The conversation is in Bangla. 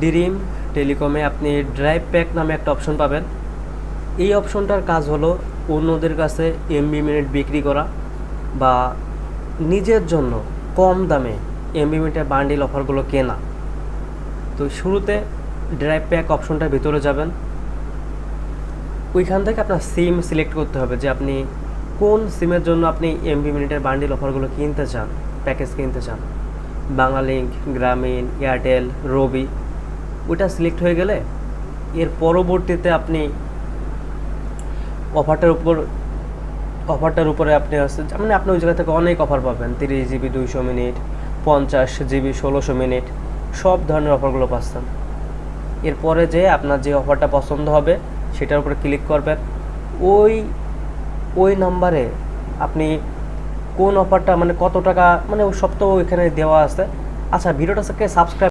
ড্রিম টেলিকমে আপনি ড্রাইভ প্যাক নামে একটা অপশন পাবেন। এই অপশনটার কাজ হলো অন্যদের কাছে এমবি মিনিট বিক্রি করা বা নিজের জন্য কম দামে এমবি মিনিটের বান্ডিল অফারগুলো কেনা। তো শুরুতে ড্রাইভ প্যাক অপশনটার ভিতরে যাবেন। ওইখান থেকে আপনার সিম সিলেক্ট করতে হবে যে আপনি কোন সিমের জন্য আপনি এমবি মিনিটের বান্ডিল অফারগুলো কিনতে চান, প্যাকেজ কিনতে চান। বাংলালিংক, গ্রামীণ, এয়ারটেল, রবি, ওইটা সিলেক্ট হয়ে গেলে এর পরবর্তীতে আপনি অফারটার উপরে আপনি মানে আপনি ওই জায়গা থেকে অনেক অফার পাবেন। 30 জিবি 200 মিনিট, 50 জিবি 1600 মিনিট, সব ধরনের অফারগুলো পাচ্ছেন। এরপরে যে আপনার যে অফারটা পছন্দ হবে সেটার উপরে ক্লিক করবেন। ওই নাম্বারে আপনি কোন অফারটা মানে কত টাকা মানে সব তো এখানে দেওয়া আছে। আচ্ছা, ভিডিওটাকে সাবস্ক্রাইব